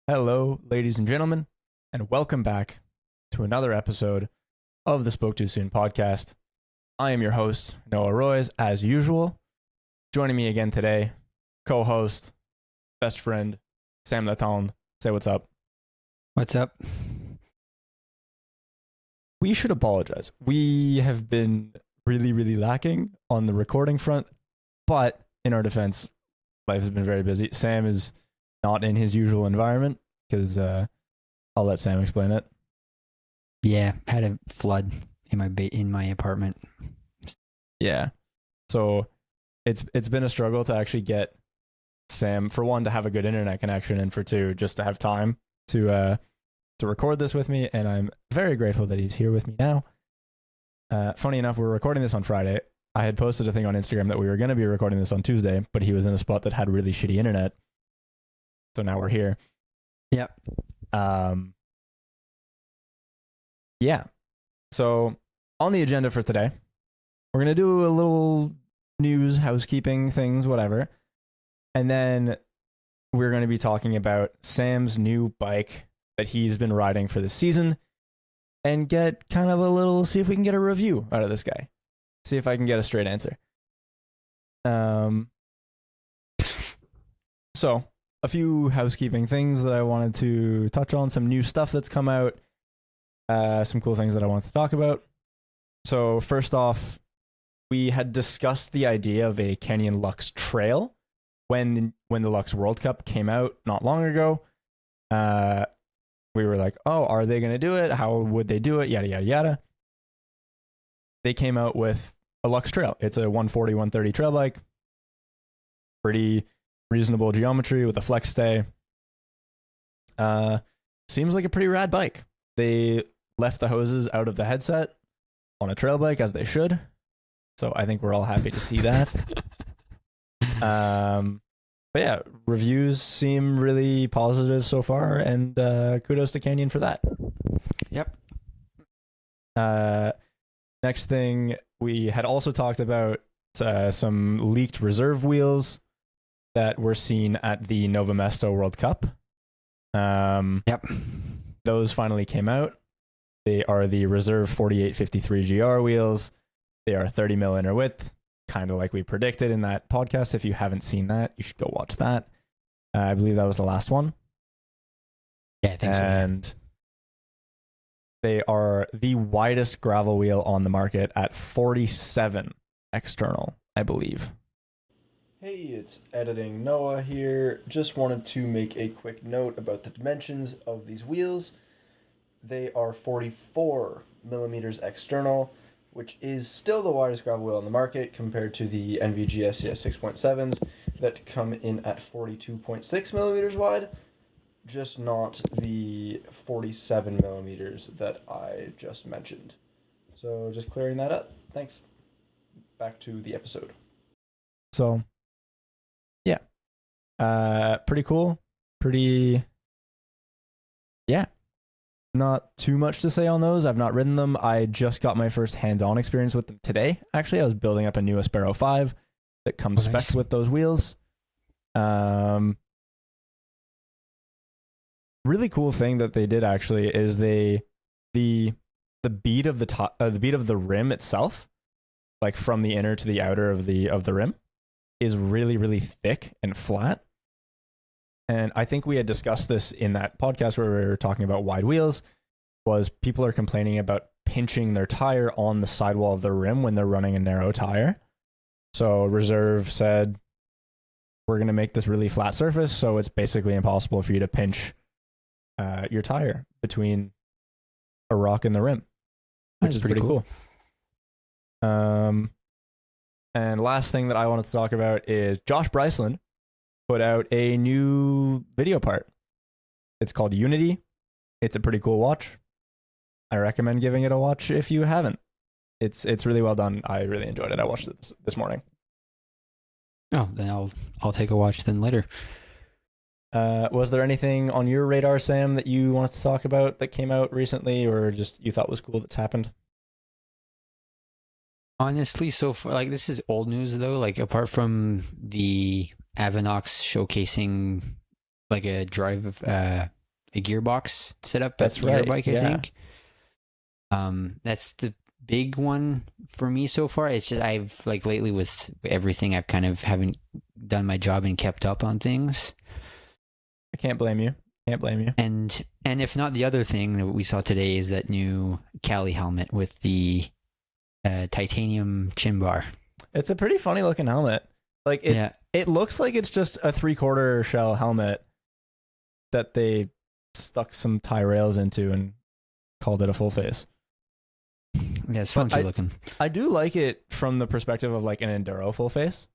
Hello, ladies and gentlemen, and welcome back to another episode of the Spoke Too Soon podcast. I am your host, Noah Royes, as usual. Joining me again today, co-host, best friend, Sam Latond. Say what's up. What's up? We should apologize. We have been really lacking on the recording front, but in our defense, life has been very busy. Sam is not in his usual environment because I'll let Sam explain it. Yeah, had a flood in my apartment. Yeah, so it's been a struggle to actually get Sam, for one, to have a good internet connection, and for two, just to have time to record this with me. And I'm very grateful that he's here with me now. Funny enough, we're recording this on Friday. I had posted a thing on Instagram that we were going to be recording this on Tuesday, but he was in a spot that had really shitty internet. So now we're here. Yep. Yeah. So on the agenda for today, we're going to do a little news, housekeeping things, whatever. And then we're going to be talking about Sam's new bike that he's been riding for this season and get kind of see if we can get a review out of this guy. See if I can get a straight answer. So a few housekeeping things that I wanted to touch on, some new stuff that's come out, some cool things that I wanted to talk about. So first off, we had discussed the idea of a Canyon Lux trail when the Lux World Cup came out not long ago. We were like, oh, are they going to do it? How would they do it? Yada, yada, yada. They came out with a Lux trail. It's a 140, 130 trail bike. Pretty reasonable geometry with a flex stay. Seems like a pretty rad bike. They left the hoses out of the headset on a trail bike, as they should. So I think we're all happy to see that. But yeah, reviews seem really positive so far, and kudos to Canyon for that. Yep. Next thing, we had also talked about some leaked reserve wheels that were seen at the Nova Mesto World Cup. Yep. Those finally came out. They are the Reserve 4853 GR wheels. They are 30 mil inner width, kind of like we predicted in that podcast. If you haven't seen that, you should go watch that. I believe that was the last one. Yeah, I think so. And they are the widest gravel wheel on the market at 47 external, I believe. Hey, it's Editing Noah here. Just wanted to make a quick note about the dimensions of these wheels. They are 44 millimeters external, which is still the widest gravel wheel on the market compared to the NVG SCS 6.7s that come in at 42.6 millimeters wide, just not the 47 millimeters that I just mentioned. So just clearing that up. Thanks. Back to the episode. So, yeah. Pretty cool. Yeah. Not too much to say on those. I've not ridden them. I just got my first hands-on experience with them today. Actually, I was building up a new Aspero 5 that comes spec'd with those wheels. Really cool thing that they did actually is the bead of the bead of the rim itself, like from the inner to the outer of the rim, is really thick and flat. And I think we had discussed this in that podcast where we were talking about wide wheels, was people are complaining about pinching their tire on the sidewall of the rim when they're running a narrow tire. So Reserve said, we're going to make this really flat surface, so it's basically impossible for you to pinch your tire between a rock and the rim, which is pretty cool. And last thing that I wanted to talk about is Josh Bryceland put out a new video part. It's called Unity. It's a pretty cool watch. I recommend giving it a watch if you haven't. It's really well done. I really enjoyed it. I watched it this morning. Oh, then I'll take a watch then later. Was there anything on your radar, Sam, that you wanted to talk about that came out recently, or just you thought was cool that's happened? Honestly, so far, like, this is old news though. Like, apart from the Avanox showcasing like a drive a gearbox setup. That's at the right, Bike, I yeah. think. That's the big one for me so far. It's just I've like lately with everything, I've kind of haven't done my job and kept up on things. I can't blame you. And if not, the other thing that we saw today is that new Cali helmet with the titanium chin bar. It's a pretty funny looking helmet. Like it looks like it's just a 3/4 shell helmet that they stuck some tie rails into and called it a full face. Yeah, it's funky looking. I do like it from the perspective of like an enduro full face,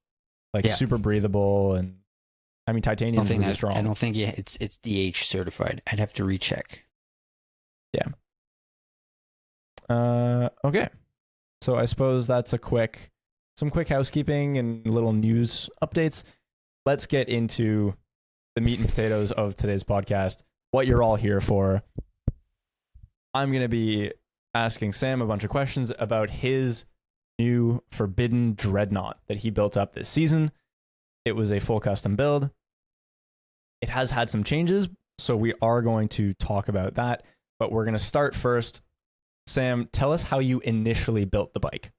like super breathable, and I mean titanium is really strong. I don't think it's DH certified. I'd have to recheck. Yeah. Okay. So I suppose that's some quick housekeeping and little news updates. Let's get into the meat and potatoes of today's podcast. What you're all here for. I'm going to be asking Sam a bunch of questions about his new forbidden Dreadnought that he built up this season. It was a full custom build. It has had some changes, so we are going to talk about that. But we're going to start first. Sam, tell us how you initially built the bike.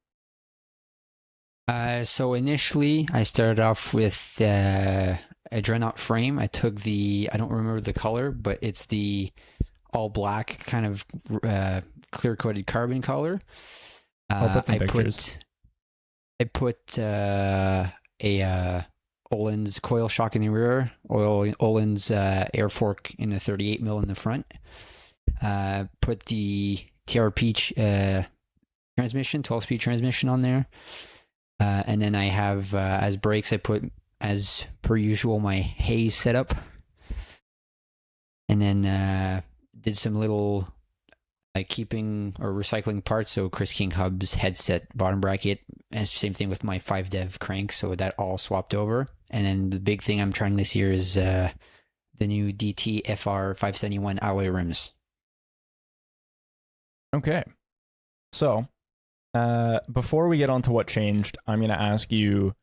So initially, I started off with a Dreadnought frame. I took I don't remember the color, but it's the all black kind of clear coated carbon color. I'll put some pictures. I put a Öhlins coil shock in the rear, Öhlins air fork in the 38mm in the front. Put the TRP transmission, 12-speed transmission on there. And then I have, as brakes, I put, as per usual, my haze setup. And then did some little keeping or recycling parts. So Chris King Hub's headset bottom bracket. And same thing with my 5-dev crank. So that all swapped over. And then the big thing I'm trying this year is the new DT FR 571 alloy rims. Okay. So before we get on to what changed, I'm going to ask you,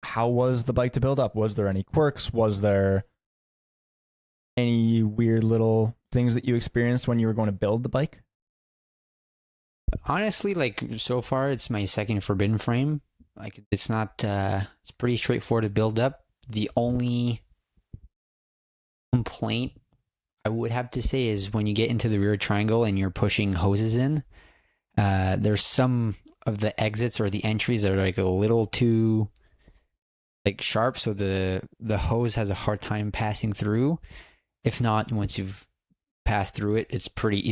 how was the bike to build up? Was there any quirks? Was there any weird little things that you experienced when you were going to build the bike? Honestly, like so far, it's my second forbidden frame. Like it's not, it's pretty straightforward to build up. The only complaint I would have to say is when you get into the rear triangle and you're pushing hoses in, there's some of the exits or the entries that are like a little too like sharp, so the hose has a hard time passing through. If not, once you've passed through it, it's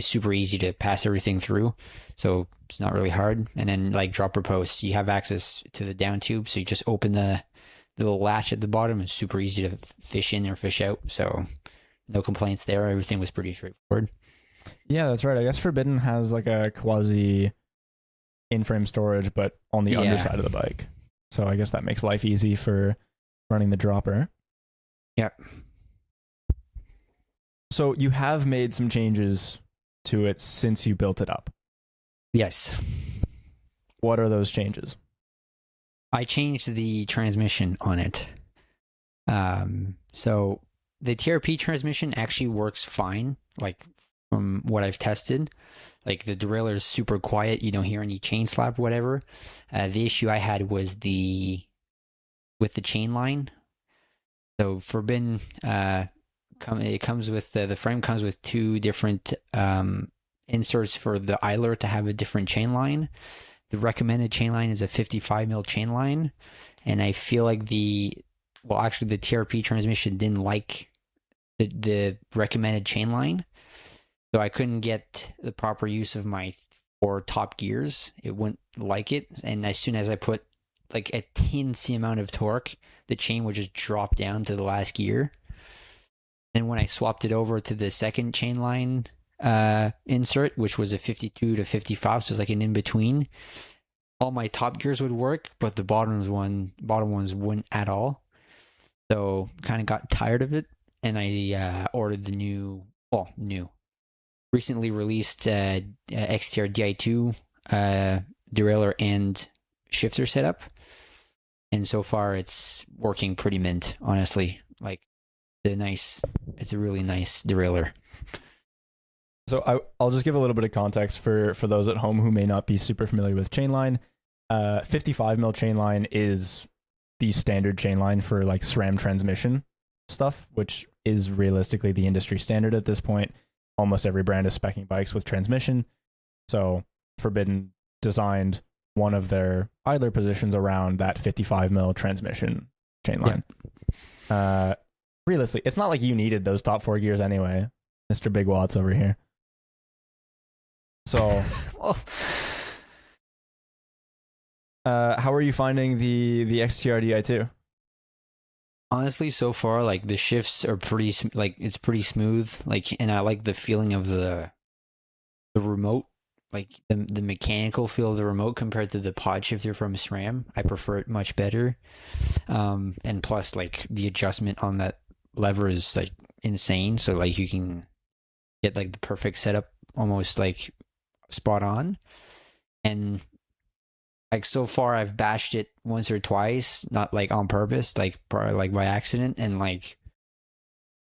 super easy to pass everything through, so it's not really hard. And then like dropper posts, you have access to the down tube, so you just open the little latch at the bottom. It's super easy to fish in or fish out, so no complaints there. Everything was pretty straightforward. Yeah, that's right. I guess Forbidden has like a quasi in-frame storage, but on the underside of the bike. So I guess that makes life easy for running the dropper. Yep. So you have made some changes to it since you built it up. Yes. What are those changes? I changed the transmission on it. So the TRP transmission actually works fine, like from what I've tested. Like the derailleur is super quiet. You don't hear any chain slap, whatever. The issue I had was with the chain line. So Forbidden, it comes with the frame comes with two different inserts for the idler to have a different chain line. The recommended chain line is a 55mm chain line, and I feel like the TRP transmission didn't like the recommended chain line, so I couldn't get the proper use of my 4 top gears. It wouldn't like it, and as soon as I put like a teensy amount of torque, the chain would just drop down to the last gear. And when I swapped it over to the second chain line insert, which was a 52 to 55, so it's like an in-between, all my top gears would work, but the bottom ones wouldn't at all. So kind of got tired of it, and I ordered the recently released XTR Di2 derailleur and shifter setup, and so far it's working pretty mint, honestly. Like the nice It's a really nice derailleur. So I'll just give a little bit of context for those at home who may not be super familiar with chainline. 55 mil chainline is the standard chainline for like SRAM transmission stuff, which is realistically the industry standard at this point. Almost every brand is speccing bikes with transmission. So Forbidden designed one of their idler positions around that 55 mil transmission chainline. Realistically, it's not like you needed those top 4 gears anyway, Mr. Big Watts over here. So, how are you finding the XTR Di2? Honestly, so far, like the shifts are it's pretty smooth. Like, and I like the feeling of the remote, like the mechanical feel of the remote compared to the pod shifter from SRAM. I prefer it much better. And plus, like the adjustment on that lever is like insane. So like you can get like the perfect setup, almost like spot on. And like so far I've bashed it once or twice, not like on purpose, like probably like by accident, and like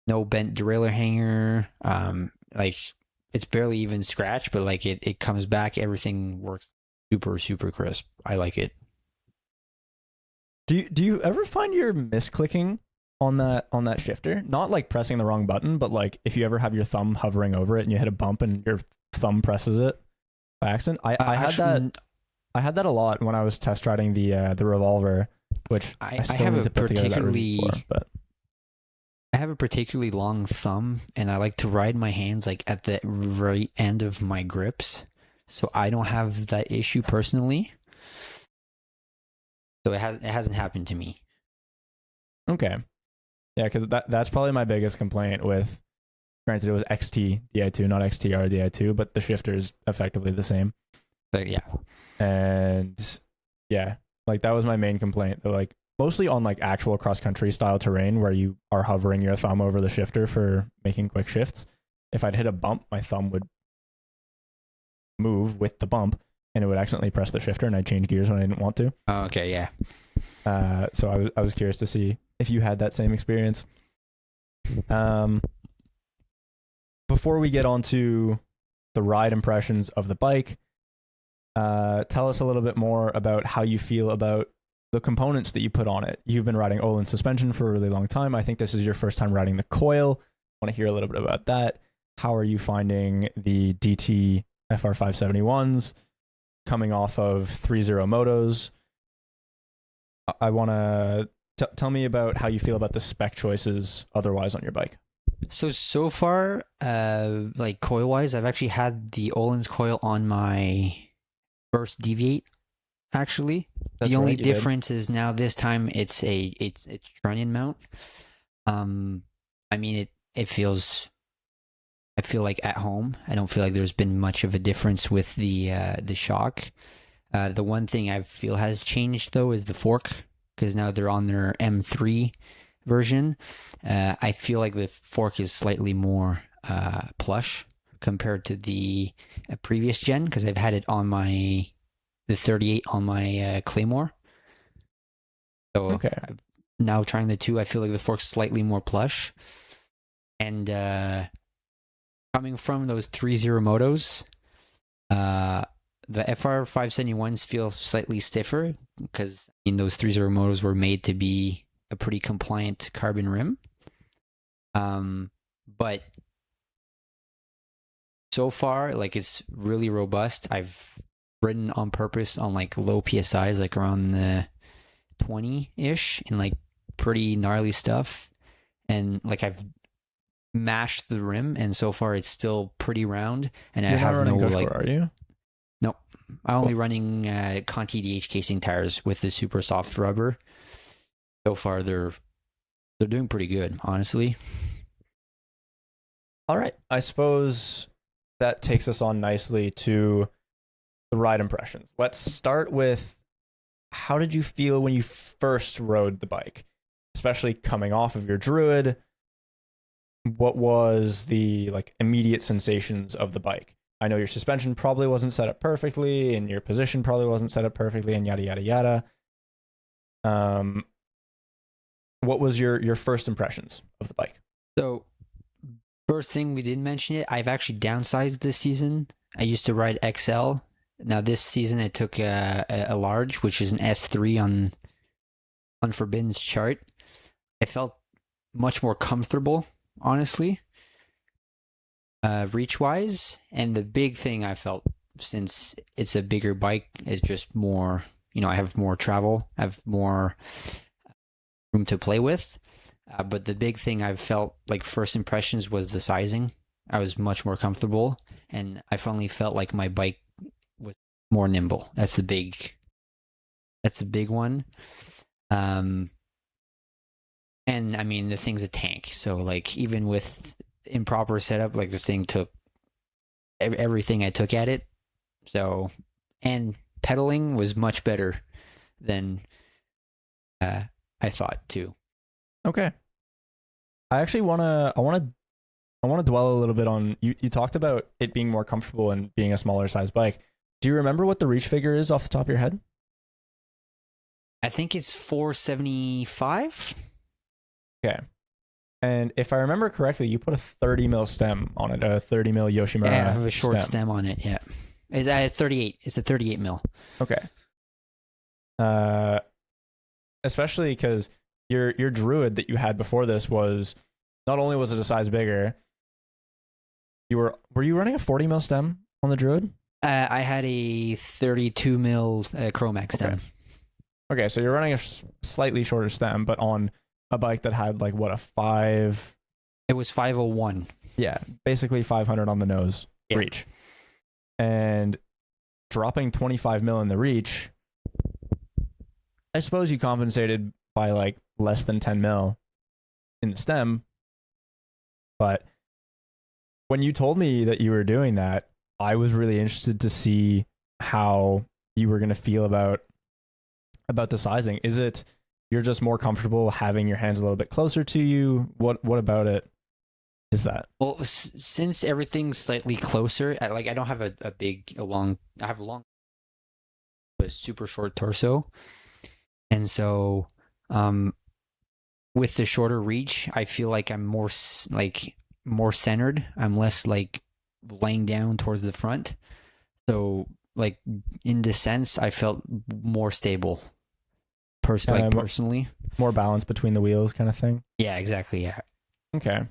no bent derailleur hanger. Like it's barely even scratched, but like it comes back, everything works super crisp. I like it. Do you ever find you're misclicking on that shifter? Not like pressing the wrong button, but like if you ever have your thumb hovering over it and you hit a bump and your thumb presses it by accident. I had that a lot when I was test riding the Revolver, which I still have need to put together that review for, but I have a particularly long thumb, and I like to ride my hands like at the right end of my grips, so I don't have that issue personally. So it hasn't happened to me. Okay, yeah, because that's probably my biggest complaint with. Granted, it was XT Di2, not XTR Di2, but the shifter is effectively the same. But yeah, and yeah, like that was my main complaint. Though, like mostly on like actual cross country style terrain where you are hovering your thumb over the shifter for making quick shifts. If I'd hit a bump, my thumb would move with the bump, and it would accidentally press the shifter, and I'd change gears when I didn't want to. Oh, okay, yeah. So I was curious to see if you had that same experience. Before we get on to the ride impressions of the bike, tell us a little bit more about how you feel about the components that you put on it. You've been riding Olin suspension for a really long time. I think this is your first time riding the coil. I want to hear a little bit about that. How are you finding the DT FR571s coming off of 3.0 motos? I want to tell me about how you feel about the spec choices otherwise on your bike. So far, like coil wise, I've actually had the Olin's coil on my first Deviate. Actually, the only difference is now this time it's trunnion mount. I mean it feels. I feel like at home. I don't feel like there's been much of a difference with the shock. The one thing I feel has changed though is the fork, because now they're on their M3 version. I feel like the fork is slightly more plush compared to the previous gen, because I've had it on the 38 on my Claymore. So okay. Now trying the 2, I feel like the fork's slightly more plush. And coming from those 3.0 motos, the FR571s feel slightly stiffer, because those 3.0 motos were made to be a pretty compliant carbon rim. But so far, like, it's really robust. I've ridden on purpose on like low PSIs, like around the 20-ish, and like pretty gnarly stuff. And like I've mashed the rim, and so far it's still pretty round. And I have no like. Are you? No, I'm only running Conti DH casing tires with the super soft rubber. So far, they're doing pretty good, honestly. All right, I suppose that takes us on nicely to the ride impressions. Let's start with, how did you feel when you first rode the bike, especially coming off of your Druid? What was the like immediate sensations of the bike? I know your suspension probably wasn't set up perfectly, and your position probably wasn't set up perfectly, and yada yada yada. What was your first impressions of the bike? So First thing, we didn't mention it. I've actually downsized this season. I used to ride XL. Now this season I took a large, which is an S3 on Forbidden's chart. I felt much more comfortable, honestly, reach wise. And the big thing I felt, since it's a bigger bike, is just more. I have more travel, I have more room to play with. But the big thing I've felt, like, first impressions, was the sizing. I was much more comfortable, and I finally felt like my bike was more nimble. That's the big one. And I mean, the thing's a tank, so like even with improper setup, like the thing took everything I took at it. So, and pedaling was much better than I thought too. Okay. I actually wanna dwell a little bit on you talked about it being more comfortable and being a smaller size bike. Do you remember what the reach figure is off the top of your head? I think it's 475. Okay. And if I remember correctly, you put a 30 mil stem on it, a 30 mil Yoshimura. Yeah, I have a short stem on it, yeah. It's at 38. It's a 38 mil. Okay. Especially because your Druid that you had before this was, not only was it a size bigger, were you running a 40 mil stem on the Druid? I had a 32 mil Chromax stem. Okay, so you're running a slightly shorter stem, but on a bike that had like what, a 5? It was 501. Yeah, basically 500 on the nose reach. And dropping 25 mil in the reach, I suppose you compensated by like less than 10 mil in the stem. But when you told me that you were doing that, I was really interested to see how you were going to feel about the sizing. Is it you're just more comfortable having your hands a little bit closer to you? What about it is that? Well, since everything's slightly closer, I don't have a super short torso. And so with the shorter reach, I feel like I'm more centered. I'm less like laying down towards the front. So like in the sense, I felt more stable. Personally, more balance between the wheels, kind of thing. Yeah, exactly. Yeah. Okay.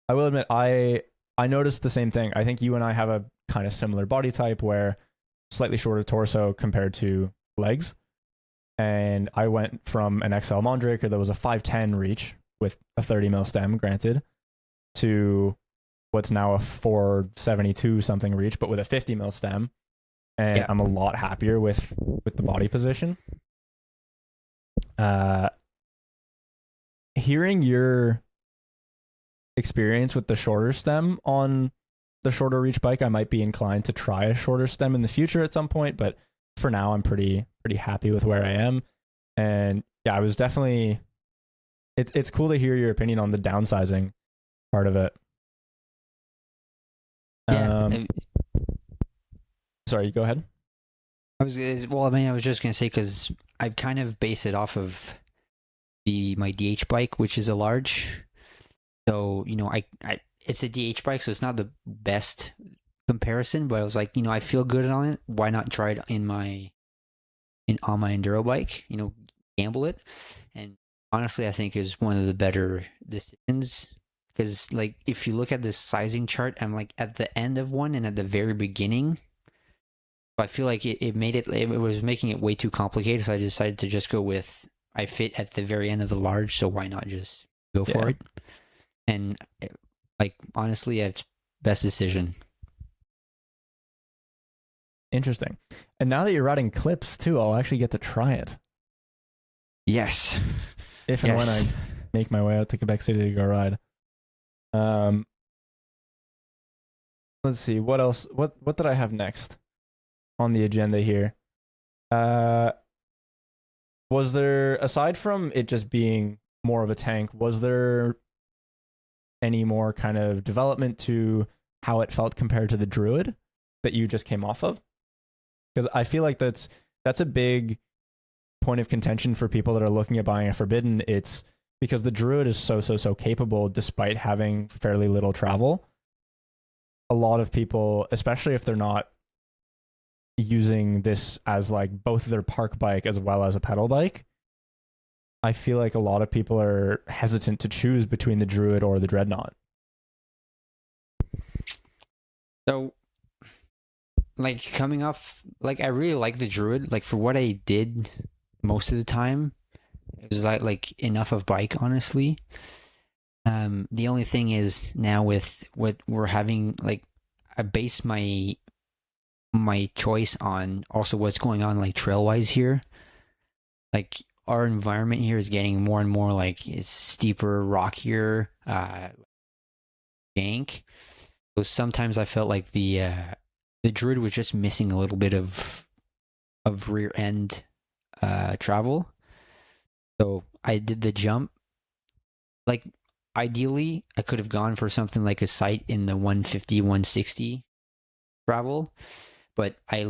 I will admit, I noticed the same thing. I think you and I have a kind of similar body type, where slightly shorter torso compared to legs. And I went from an XL Mondraker that was a 510 reach with a 30 mil stem, granted, to what's now a 472 something reach, but with a 50 mil stem. And yeah, I'm a lot happier with the body position. Hearing your experience with the shorter stem on the shorter reach bike, I might be inclined to try a shorter stem in the future at some point, but for now I'm pretty happy with where I am. And yeah, I was definitely, it's cool to hear your opinion on the downsizing part of it. Yeah. Sorry, go ahead. I was just gonna say, because I've kind of based it off of my DH bike, which is a large. So it's a DH bike, so it's not the best comparison. But I was like, I feel good on it. Why not try it on my enduro bike? Gamble it. And honestly, I think is one of the better decisions. Because like if you look at this sizing chart, I'm like at the end of one and at the very beginning. I feel like it was making it way too complicated, so I decided to just go with, I fit at the very end of the large, so why not just go for it? And like honestly, it's best decision. Interesting. And now that you're riding clips too, I'll actually get to try it. Yes. If and when I make my way out to Quebec City to go ride. Let's see, what else? What did I have next on the agenda here? Was there, aside from it just being more of a tank, was there any more kind of development to how it felt compared to the Druid that you just came off of? Because I feel like that's a big point of contention for people that are looking at buying a Forbidden. It's because the Druid is so capable despite having fairly little travel. A lot of people, especially if they're not using this as like both their park bike as well as a pedal bike, I feel like a lot of people are hesitant to choose between the Druid or the Dreadnought. So, like, coming off, like, I really like the Druid. Like, for what I did most of the time, it was like enough of bike, honestly. The only thing is now with what we're having, like, I base my choice on also what's going on like trail wise here. Like, our environment here is getting more and more like it's steeper, rockier, jank. So sometimes I felt like the Druid was just missing a little bit of rear end travel. So I did the jump. Like, ideally, I could have gone for something like a sight in the 150, 160 travel, but I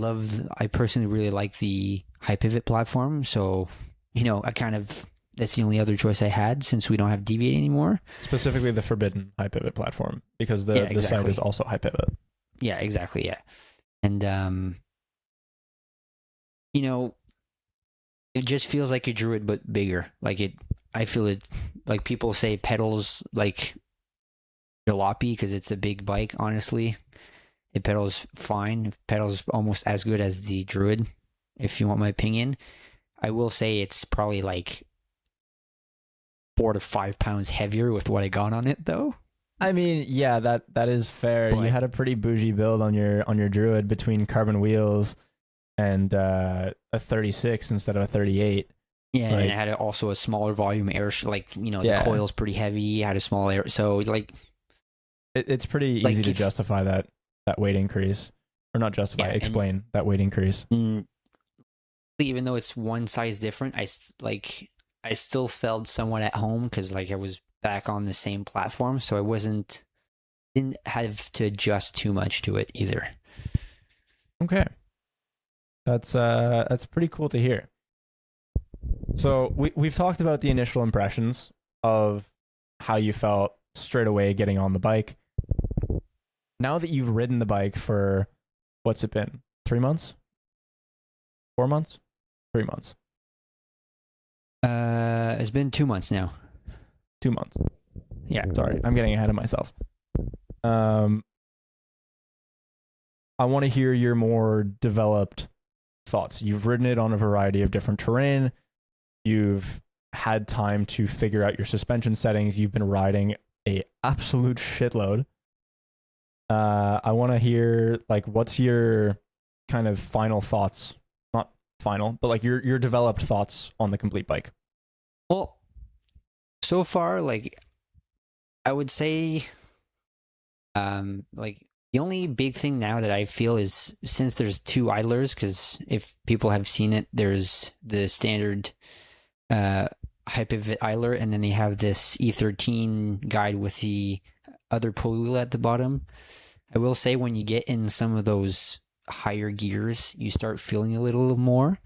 personally really like the high pivot platform. So, that's the only other choice I had since we don't have Deviate anymore. Specifically the forbidden high pivot platform, because the site is also high pivot. Yeah, exactly. Yeah. And, it just feels like a Druid, but bigger. I feel it, like people say pedals like jalopy because it's a big bike. Honestly, it pedals fine. It pedals almost as good as the Druid, if you want my opinion. I will say it's probably like 4 to 5 pounds heavier with what I got on it, though. I mean, yeah, that is fair. But you had a pretty bougie build on your Druid between carbon wheels and a 36 instead of a 38. Yeah, and it had also a smaller volume air. The coil's pretty heavy. It had a small air, so like it's pretty easy to justify that weight increase, or not justify, explain that weight increase. Even though it's one size different, I still felt somewhat at home because like I was back on the same platform, so I didn't have to adjust too much to it either. Okay, that's pretty cool to hear. So we've talked about the initial impressions of how you felt straight away getting on the bike. Now that you've ridden the bike for, what's it been? 3 months? 4 months? 3 months? It's been 2 months now. 2 months. Yeah. Sorry, I'm getting ahead of myself. I want to hear your more developed thoughts. You've ridden it on a variety of different terrain. You've had time to figure out your suspension settings. You've been riding a absolute shitload. I want to hear, like, what's your kind of final thoughts? Not final, but like your developed thoughts on the complete bike. Well, so far, like, I would say, like, the only big thing now that I feel is since there's 2 idlers, because if people have seen it, there's the standard high pivot idler, and then they have this E13 guide with the other pulley wheel at the bottom. I will say when you get in some of those higher gears, you start feeling a little more.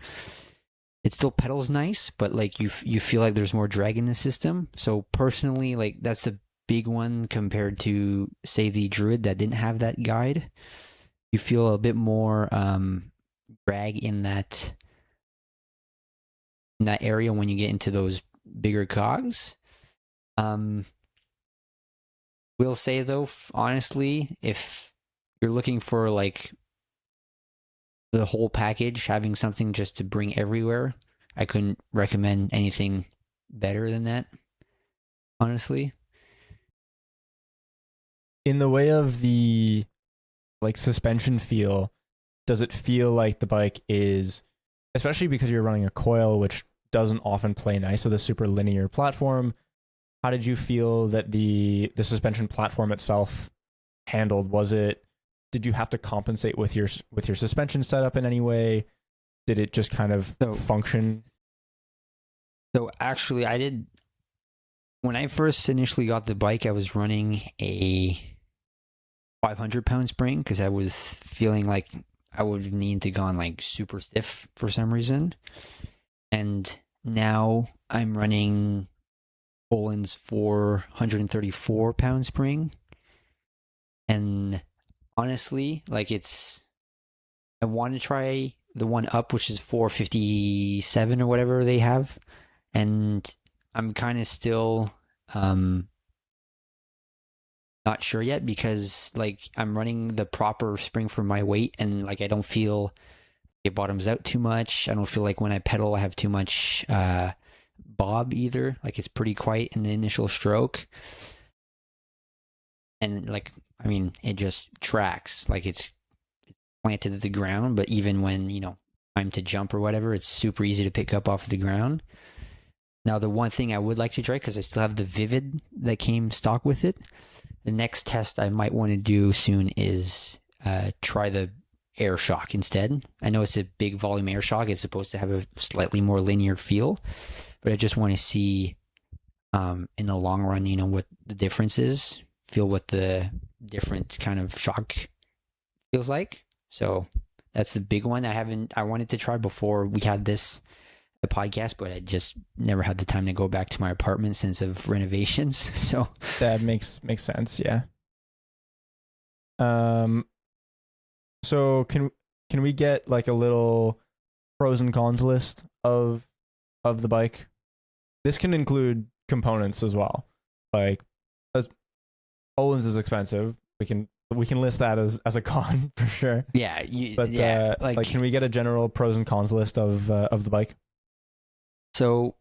It still pedals nice, but like you feel like there's more drag in the system. So personally, like, that's a big one compared to, say, the Druid that didn't have that guide. You feel a bit more drag in that area when you get into those bigger cogs. Will say though, honestly, if you're looking for like the whole package, having something just to bring everywhere, I couldn't recommend anything better than that, honestly. In the way of the like suspension feel, does it feel like the bike is, especially because you're running a coil, which doesn't often play nice with a super linear platform, how did you feel that the suspension platform itself handled? Did you have to compensate with your suspension setup in any way? Did it just kind of function? So actually, I did. When I first initially got the bike, I was running a 500-pound spring because I was feeling like I would need to gone like super stiff for some reason. And now I'm running Poland's 434-pound spring. And honestly, like I want to try the one up, which is 457 or whatever they have. And I'm kind of still not sure yet because like I'm running the proper spring for my weight and like I don't feel it bottoms out too much. I don't feel like when I pedal I have too much bob either. Like it's pretty quiet in the initial stroke. And like I mean it just tracks. Like it's planted to the ground, but even when, time to jump or whatever, it's super easy to pick up off the ground. Now the one thing I would like to try, because I still have the Vivid that came stock with it, the next test I might want to do soon is try the air shock instead. I know it's a big volume air shock. It's supposed to have a slightly more linear feel, but I just want to see in the long run, what the difference is, feel what the different kind of shock feels like. So that's the big one. I wanted to try before we had the podcast, but I just never had the time to go back to my apartment since of renovations. So that makes sense. Yeah. So can we get like a little pros and cons list of the bike? This can include components as well. Like, Olin's is expensive. We can list that as a con for sure. Yeah, but like, can we get a general pros and cons list of the bike? So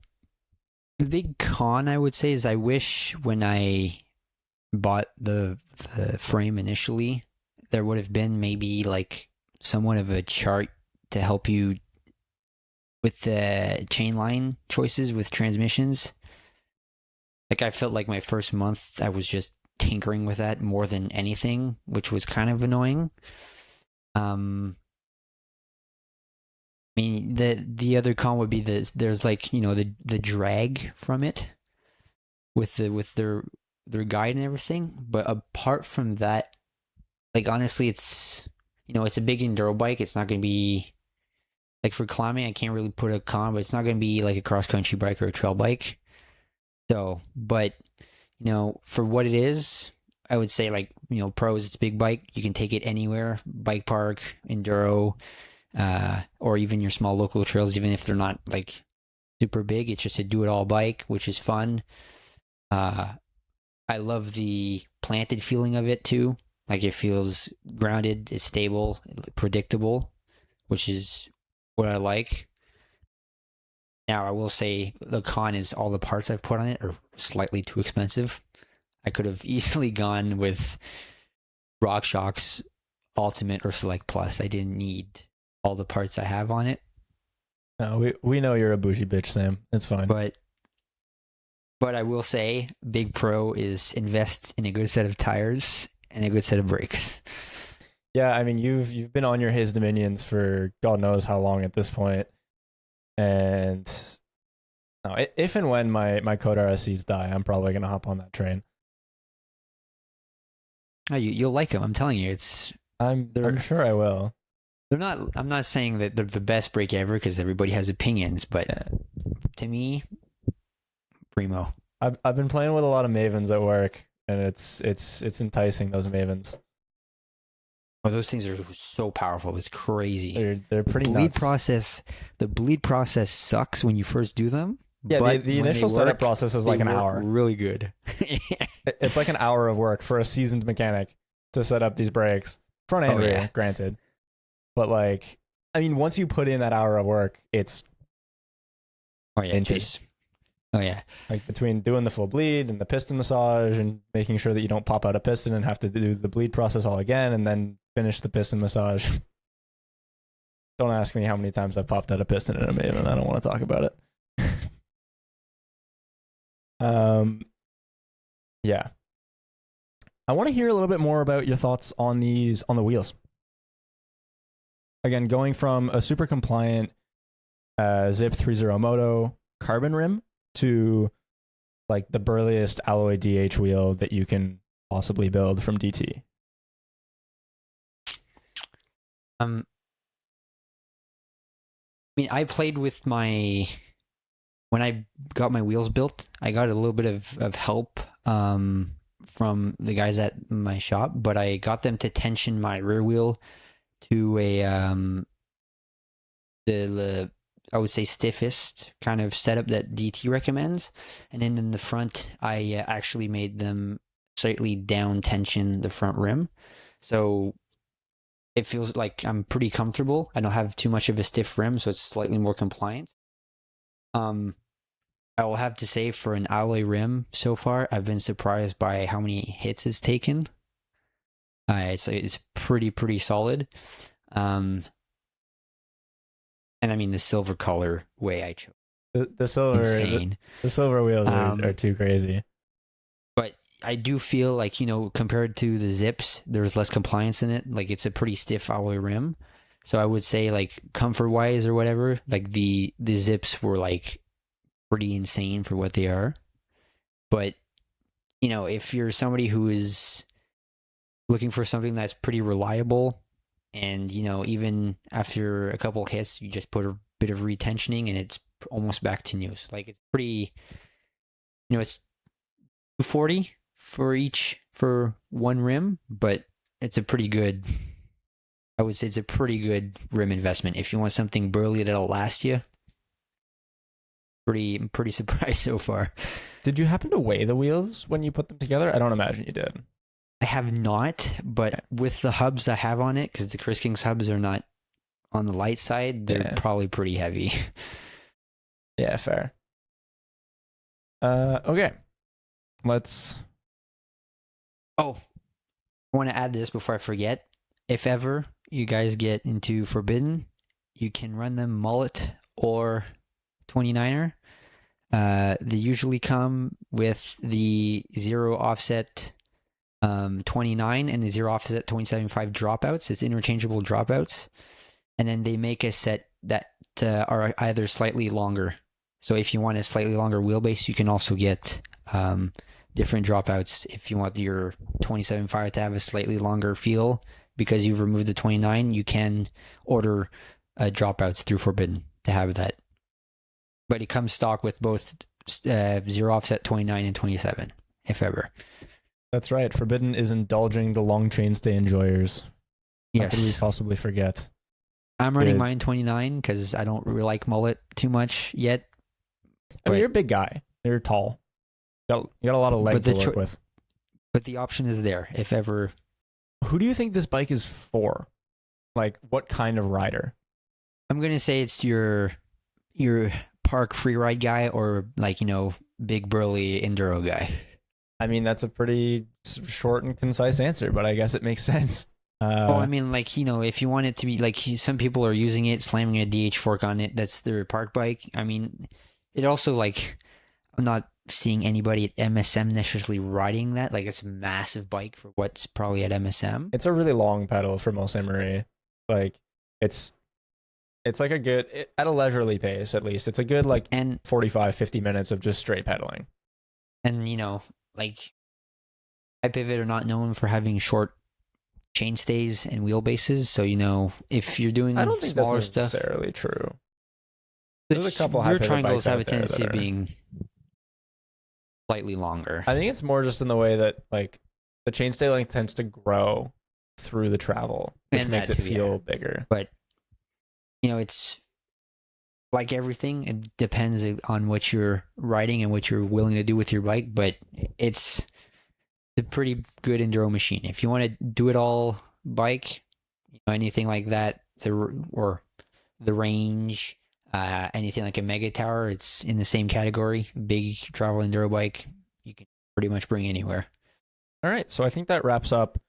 the big con I would say is I wish when I bought the frame initially, there would have been maybe like somewhat of a chart to help you with the chain line choices with transmissions. Like I felt like my first month I was just tinkering with that more than anything, which was kind of annoying. I mean, the other con would be there's like, the drag from it with their guide and everything. But apart from that, like honestly, it's it's a big enduro bike. It's not going to be like for climbing. I can't really put a con, but it's not going to be like a cross country bike or a trail bike. So, but for what it is, I would say like pros. It's a big bike. You can take it anywhere, bike park, enduro. Or even your small local trails, even if they're not like super big. It's just a do-it-all bike, which is fun. I love the planted feeling of it too. Like it feels grounded, it's stable, predictable, which is what I like. Now, I will say the con is all the parts I've put on it are slightly too expensive. I could have easily gone with RockShox Ultimate or Select Plus. I didn't need all the parts I have on it. No, we know you're a bougie bitch, Sam. It's fine. But I will say, big pro is invest in a good set of tires and a good set of brakes. Yeah, I mean you've been on your His Dominions for God knows how long at this point, and no, if and when my Code RSCs die, I'm probably gonna hop on that train. Oh, you'll like them. I'm telling you, I'm sure I will. They're not. I'm not saying that they're the best brake ever because everybody has opinions, but to me, primo. I've been playing with a lot of Mavens at work, and it's enticing, those Mavens. Oh, those things are so powerful. It's crazy. They're pretty nuts. The bleed process sucks when you first do them. Yeah, but the initial setup process is like an hour. Really good. It's like an hour of work for a seasoned mechanic to set up these brakes, front and rear, granted. But like, I mean, once you put in that hour of work, it's like between doing the full bleed and the piston massage and making sure that you don't pop out a piston and have to do the bleed process all again and then finish the piston massage. Don't ask me how many times I've popped out a piston in a Maven. I don't want to talk about it. Yeah. I want to hear a little bit more about your thoughts on the wheels. Again, going from a super compliant Zip 3.0 Moto carbon rim to like the burliest alloy DH wheel that you can possibly build from DT. I mean, I played with my when I got my wheels built, I got a little bit of help from the guys at my shop, but I got them to tension my rear wheel to a the I would say stiffest kind of setup that DT recommends, and then in the front, I actually made them slightly down tension the front rim, so it feels like I'm pretty comfortable. I don't have too much of a stiff rim, so it's slightly more compliant. I will have to say for an alloy rim so far, I've been surprised by how many hits it's taken. It's pretty solid. And I mean the silver color way I chose. The silver, insane. The silver wheels are too crazy. But I do feel like, you know, compared to the Zips, there's less compliance in it. Like it's a pretty stiff alloy rim. So I would say like comfort wise or whatever, like the Zips were like pretty insane for what they are. But, you know, if you're somebody who is looking for something that's pretty reliable, and, you know, even after a couple hits, you just put a bit of retensioning and it's almost back to new. So, like, it's pretty, you know, it's $240 for one rim, but it's a pretty good, I would say it's a pretty good rim investment. If you want something burly that'll last you, pretty surprised so far. Did you happen to weigh the wheels when you put them together? I don't imagine you did. I have not, but Okay. with the hubs I have on it, because the Chris King's hubs are not on the light side, they're probably pretty heavy. Yeah, fair. Okay. Let's... Oh, I want to add this before I forget. If ever you guys get into Forbidden, you can run them mullet or 29er. They usually come with the zero offset 29 and the zero offset 27.5 dropouts. It's interchangeable dropouts, and then they make a set that are either slightly longer. So if you want a slightly longer wheelbase, you can also get different dropouts. If you want your 27.5 to have a slightly longer feel because you've removed the 29, you can order dropouts through Forbidden to have that. But it comes stock with both zero offset 29 and 27, if ever. That's right. Forbidden is indulging the long chainstay enjoyers. Yes. How could we possibly forget? I'm running mine 29 because I don't really like mullet too much yet. I mean, you're a big guy. You're tall. You got a lot of leg to work with. But the option is there, if ever. Who do you think this bike is for? Like, what kind of rider? I'm going to say it's your park free ride guy or, like, you know, big burly enduro guy. I mean, that's a pretty short and concise answer, but I guess it makes sense. I mean, like, you know, if you want it to be, like, some people are using it, slamming a DH fork on it, that's their park bike. I mean, it also, like, I'm not seeing anybody at MSM necessarily riding that. Like, it's a massive bike for what's probably at MSM. It's a really long pedal for Mulsanne Marie. Like, it's like a good, at a leisurely pace, at least. It's a good, like, 45-50 minutes of just straight pedaling. And, you know, like, iPivot are not known for having short chainstays and wheelbases. So, you know, if you're doing I don't think smaller that's stuff, necessarily true. There's a couple rear high triangles have a out there tendency that of being slightly longer. I think it's more just in the way that, like, the chainstay length tends to grow through the travel, which And makes that it too, feel yeah. bigger. But, you know, it's like everything. It depends on what you're riding and what you're willing to do with your bike. But it's a pretty good enduro machine. If you want to do it all bike, you know, anything like that, or the range, anything like a Mega Tower, it's in the same category. Big travel enduro bike, you can pretty much bring anywhere. All right, so I think that wraps up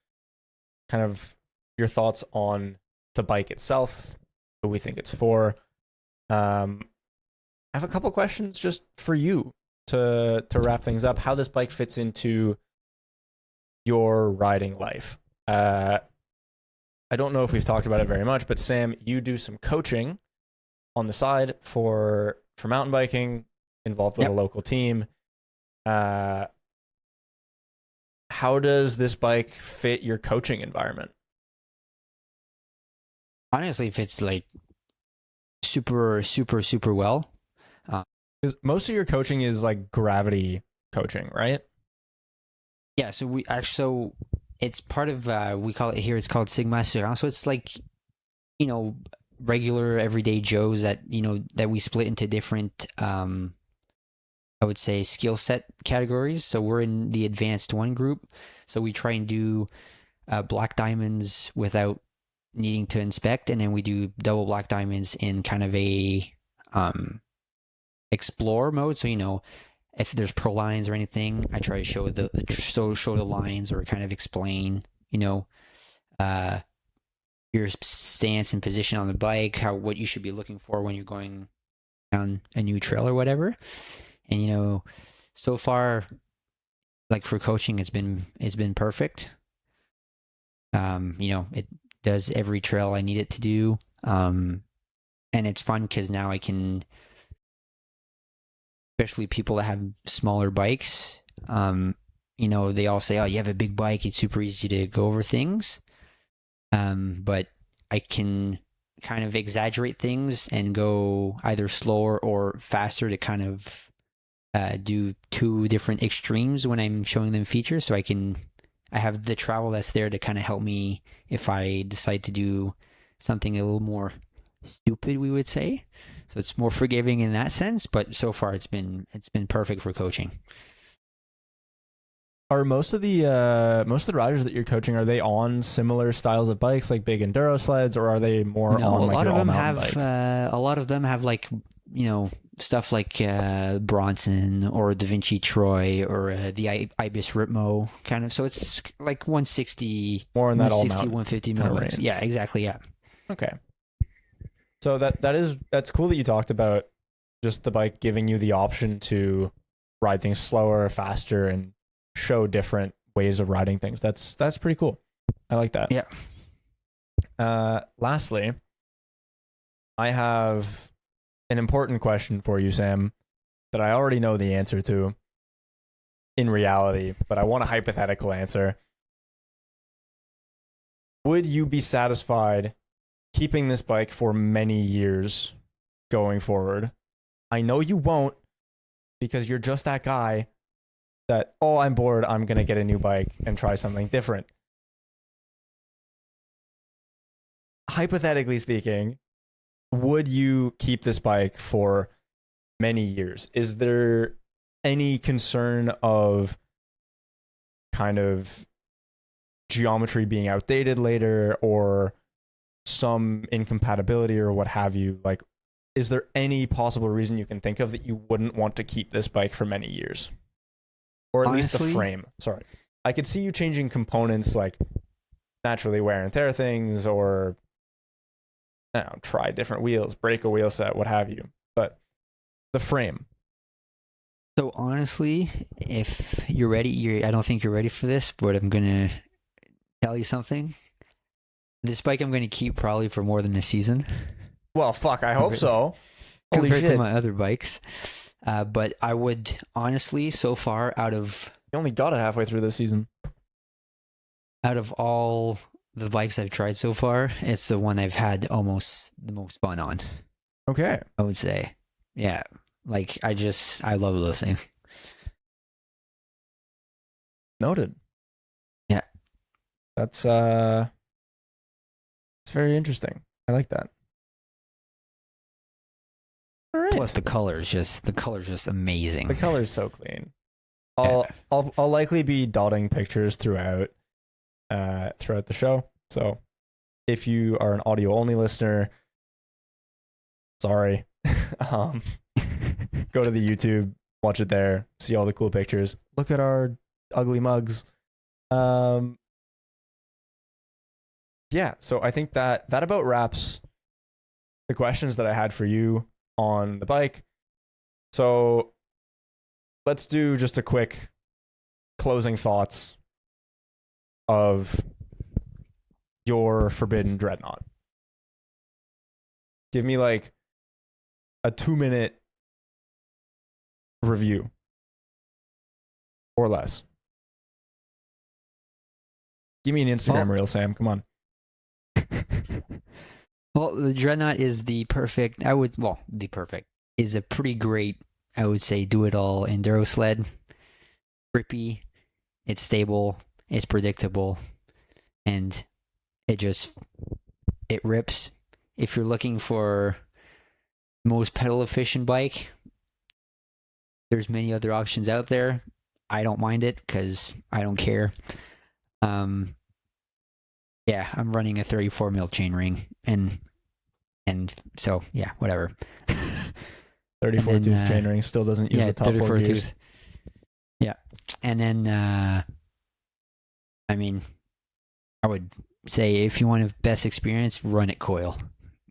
kind of your thoughts on the bike itself, who we think it's for. I have a couple questions just for you to wrap things up. How this bike fits into your riding life. I don't know if we've talked about it very much, but Sam, you do some coaching on the side for mountain biking, involved with a local team. How does this bike fit your coaching environment? Honestly, it fits like super well. 'Cause most of your coaching is like gravity coaching, right? Yeah, so we actually, so it's part of, we call it here, it's called Sigma Assurance. So it's like, you know, regular everyday Joes that, you know, that we split into different, I would say, skill set categories. So we're in the advanced one group. So we try and do black diamonds without needing to inspect. And then we do double black diamonds in kind of a explore mode. So, you know, if there's pro lines or anything, I try to show the lines or kind of explain, you know, your stance and position on the bike, what you should be looking for when you're going down a new trail or whatever. And you know, so far, like for coaching, it's been perfect. You know, it does every trail I need it to do. And it's fun because now I can, especially people that have smaller bikes, you know, they all say, oh, you have a big bike, it's super easy to go over things. But I can kind of exaggerate things and go either slower or faster to kind of do two different extremes when I'm showing them features. So I have the travel that's there to kind of help me if I decide to do something a little more stupid, we would say. So it's more forgiving in that sense, but so far it's been perfect for coaching. Are most of the riders that you're coaching, are they on similar styles of bikes, like big enduro sleds, or are they more No, on a like lot an of them all-mountain have bike? a lot of them have like, you know, stuff like Bronson or Da Vinci Troy or the Ibis Ritmo kind of. So it's like 160, More in that 160, all-mountain 150 kind of mil. range. Yeah, exactly. Yeah. Okay. So that's cool that you talked about just the bike giving you the option to ride things slower, faster, and show different ways of riding things. That's pretty cool. I like that. Yeah. Lastly, I have an important question for you, Sam, that I already know the answer to in reality, but I want a hypothetical answer. Would you be satisfied keeping this bike for many years going forward? I know you won't, because you're just that guy that, oh, I'm bored, I'm going to get a new bike and try something different. Hypothetically speaking, would you keep this bike for many years? Is there any concern of kind of geometry being outdated later or some incompatibility or what have you? Like, is there any possible reason you can think of that you wouldn't want to keep this bike for many years? Or at least the Honestly, frame. Sorry. I could see you changing components like naturally wear and tear things or I don't know, try different wheels, break a wheel set, what have you. But the frame. so honestly, if you're ready, I don't think you're ready for this, but I'm gonna tell you something. This bike I'm gonna keep probably for more than a season. Well, fuck, I hope so. Holy Compared to shit. my other bikes. But I would honestly, so far, out of You only got it halfway through this season. all the bikes I've tried so far, it's the one I've had almost the most fun on, Okay. I would say. Yeah. Like I love the thing. Noted. Yeah. That's it's very interesting. I like that. All right. Plus the color's just amazing. The color's so clean. I'll likely be dotting pictures throughout the show. So if you are an audio only listener, sorry. Go to the YouTube, watch it there, see all the cool pictures. Look at our ugly mugs. Yeah, so I think that about wraps the questions that I had for you on the bike. So let's do just a quick closing thoughts of your Forbidden Dreadnought. Give me like a 2-minute review or less. Give me an Instagram reel, Sam. Come on. Well, the Dreadnought is the perfect is a pretty great I would say do it all enduro sled. Grippy, it's stable, it's predictable, and it rips. If you're looking for most pedal efficient bike, there's many other options out there. I don't mind it because I don't care. Yeah, I'm running a 34 mil chainring, and so yeah, whatever. 34 tooth chainring still doesn't use the top 4 gears. Tooth. Yeah, and then I mean, I would say if you want a best experience, run it coil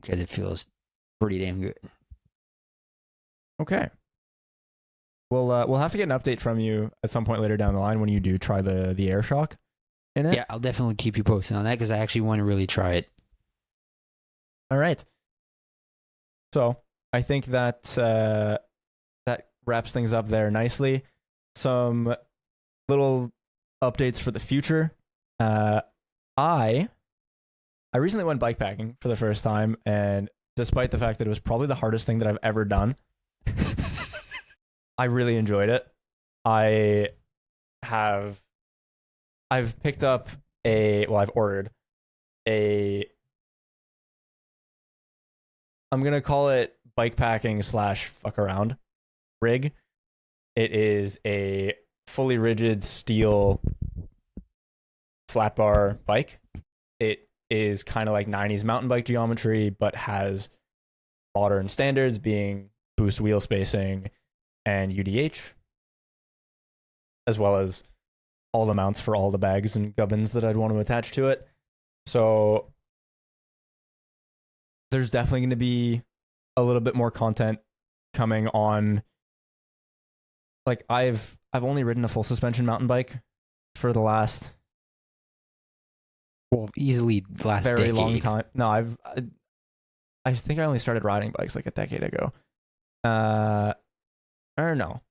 because it feels pretty damn good. Okay. We'll have to get an update from you at some point later down the line when you do try the air shock in it. Yeah, I'll definitely keep you posted on that because I actually want to really try it. All right. So I think that that wraps things up there nicely. Some little updates for the future. I recently went bike packing for the first time, and despite the fact that it was probably the hardest thing that I've ever done, I really enjoyed it. I've picked up I've ordered I'm going to call it bike packing / fuck around rig. It is a fully rigid steel flat bar bike. It is kind of like 90s mountain bike geometry, but has modern standards being boost wheel spacing and UDH, as well as all the mounts for all the bags and gubbins that I'd want to attach to it. So there's definitely going to be a little bit more content coming on. Like I've only ridden a full suspension mountain bike for the last easily the last very decade. long time. No, I think I only started riding bikes like a decade ago. Or no,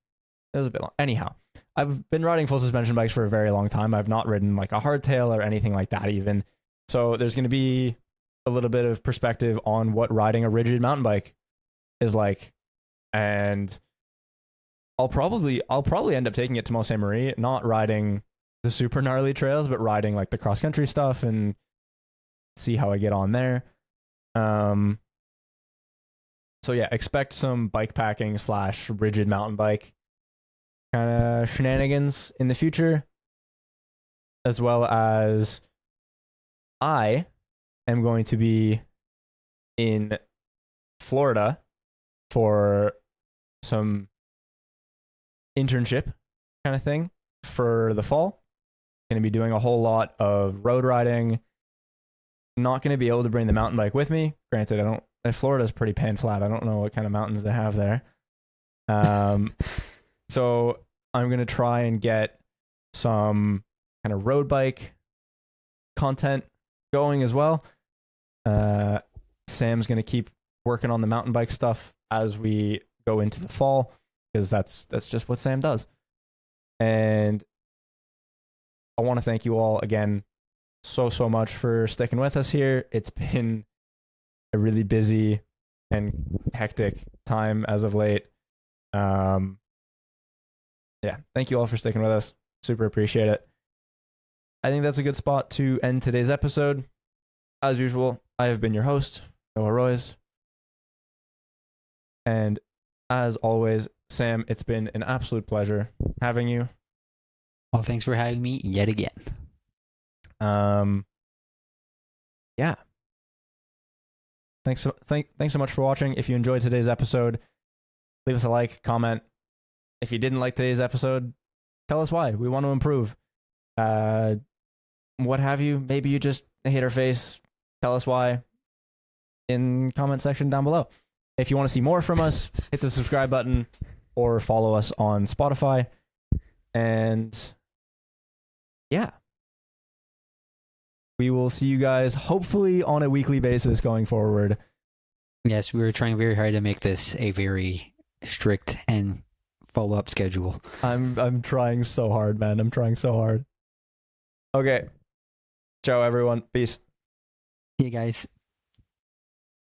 it was a bit long. Anyhow, I've been riding full suspension bikes for a very long time. I've not ridden like a hardtail or anything like that even. So there's going to be a little bit of perspective on what riding a rigid mountain bike is like. And I'll probably end up taking it to Mont Saint Marie, not riding the super gnarly trails, but riding like the cross country stuff and see how I get on there. So yeah, expect some bike packing / rigid mountain bike kind of shenanigans in the future, as well as I am going to be in Florida for some internship kind of thing for the fall. Going to be doing a whole lot of road riding. Not going to be able to bring the mountain bike with me. Granted, Florida's pretty pan flat. I don't know what kind of mountains they have there. So I'm going to try and get some kind of road bike content going as well. Sam's going to keep working on the mountain bike stuff as we go into the fall, because that's just what Sam does. And I want to thank you all again so much for sticking with us here. It's been a really busy and hectic time as of late. Yeah, thank you all for sticking with us. Super appreciate it. I think that's a good spot to end today's episode. As usual, I have been your host, Noah Royce. And as always, Sam, it's been an absolute pleasure having you. Well, thanks for having me yet again. Yeah. Thanks so much for watching. If you enjoyed today's episode, leave us a like, comment. If you didn't like today's episode, tell us why. We want to improve. What have you? Maybe you just hate our face. Tell us why in comment section down below. If you want to see more from us, hit the subscribe button or follow us on Spotify. And yeah, we will see you guys hopefully on a weekly basis going forward. Yes, we were trying very hard to make this a very strict and follow-up schedule. I'm trying so hard, man. I'm trying so hard. Okay. Ciao, everyone. Peace. See you guys.